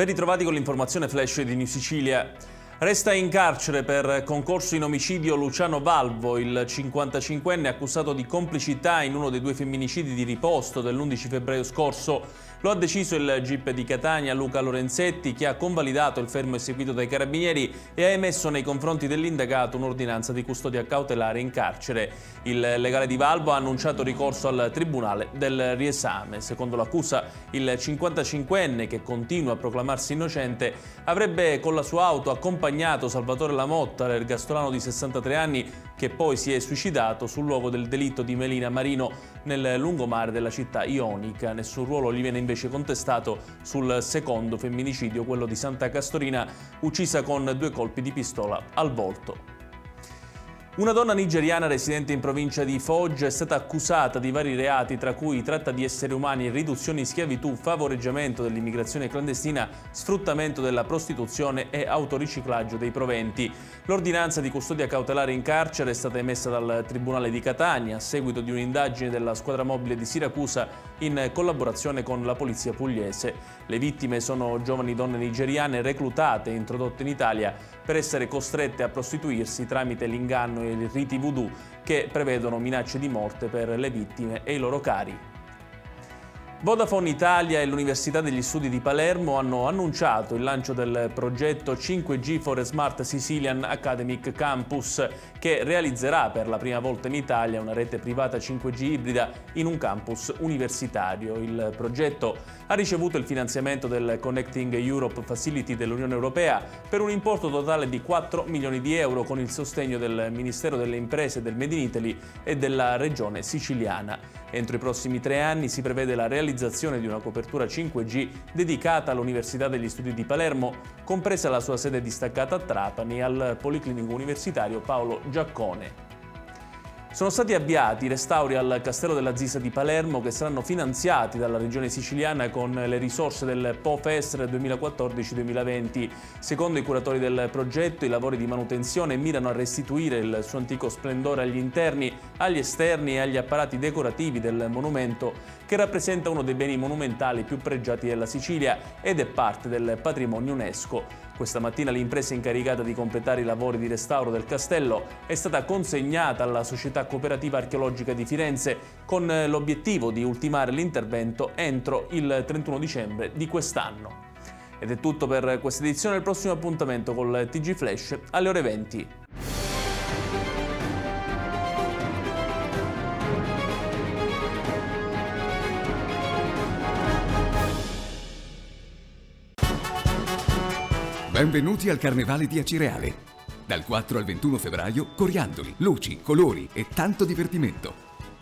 Ben ritrovati con l'informazione flash di New Sicilia. Resta in carcere per concorso in omicidio Luciano Valvo, il 55enne accusato di complicità in uno dei due femminicidi di Riposto dell'11 febbraio scorso. Lo ha deciso il GIP di Catania, Luca Lorenzetti, che ha convalidato il fermo eseguito dai carabinieri e ha emesso nei confronti dell'indagato un'ordinanza di custodia cautelare in carcere. Il legale di Valvo ha annunciato ricorso al Tribunale del riesame. Secondo l'accusa, il 55enne, che continua a proclamarsi innocente, avrebbe con la sua auto accompagnato Salvatore Lamotta, l'ergastolano di 63 anni, che poi si è suicidato sul luogo del delitto di Melina Marino nel lungomare della città ionica. Nessun ruolo gli viene invece contestato sul secondo femminicidio, quello di Santa Castorina, uccisa con 2 colpi di pistola al volto. Una donna nigeriana residente in provincia di Foggia è stata accusata di vari reati, tra cui tratta di esseri umani, riduzione in schiavitù, favoreggiamento dell'immigrazione clandestina, sfruttamento della prostituzione e autoriciclaggio dei proventi. L'ordinanza di custodia cautelare in carcere è stata emessa dal Tribunale di Catania a seguito di un'indagine della squadra mobile di Siracusa in collaborazione con la polizia pugliese. Le vittime sono giovani donne nigeriane reclutate e introdotte in Italia per essere costrette a prostituirsi tramite l'inganno e i riti voodoo che prevedono minacce di morte per le vittime e i loro cari. Vodafone Italia e l'Università degli Studi di Palermo hanno annunciato il lancio del progetto 5G for a Smart Sicilian Academic Campus, che realizzerà per la prima volta in Italia una rete privata 5G ibrida in un campus universitario. Il progetto ha ricevuto il finanziamento del Connecting Europe Facility dell'Unione Europea per un importo totale di 4 milioni di euro con il sostegno del Ministero delle Imprese del Made in Italy e della Regione Siciliana. Entro i prossimi 3 anni si prevede la realizzazione di una copertura 5G dedicata all'Università degli Studi di Palermo, compresa la sua sede distaccata a Trapani e al Policlinico Universitario Paolo Giaccone. Sono stati avviati i restauri al Castello della Zisa di Palermo che saranno finanziati dalla Regione Siciliana con le risorse del POFESR 2014-2020. Secondo i curatori del progetto, i lavori di manutenzione mirano a restituire il suo antico splendore agli interni, agli esterni e agli apparati decorativi del monumento, che rappresenta uno dei beni monumentali più pregiati della Sicilia ed è parte del patrimonio UNESCO. Questa mattina l'impresa incaricata di completare i lavori di restauro del castello è stata consegnata alla Società Cooperativa Archeologica di Firenze con l'obiettivo di ultimare l'intervento entro il 31 dicembre di quest'anno. Ed è tutto per questa edizione, il prossimo appuntamento col TG Flash alle ore 20. Benvenuti al Carnevale di Acireale. Dal 4 al 21 febbraio, coriandoli, luci, colori e tanto divertimento.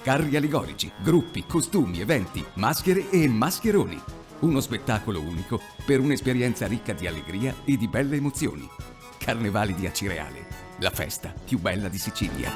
Carri allegorici, gruppi, costumi, eventi, maschere e mascheroni. Uno spettacolo unico per un'esperienza ricca di allegria e di belle emozioni. Carnevale di Acireale, la festa più bella di Sicilia.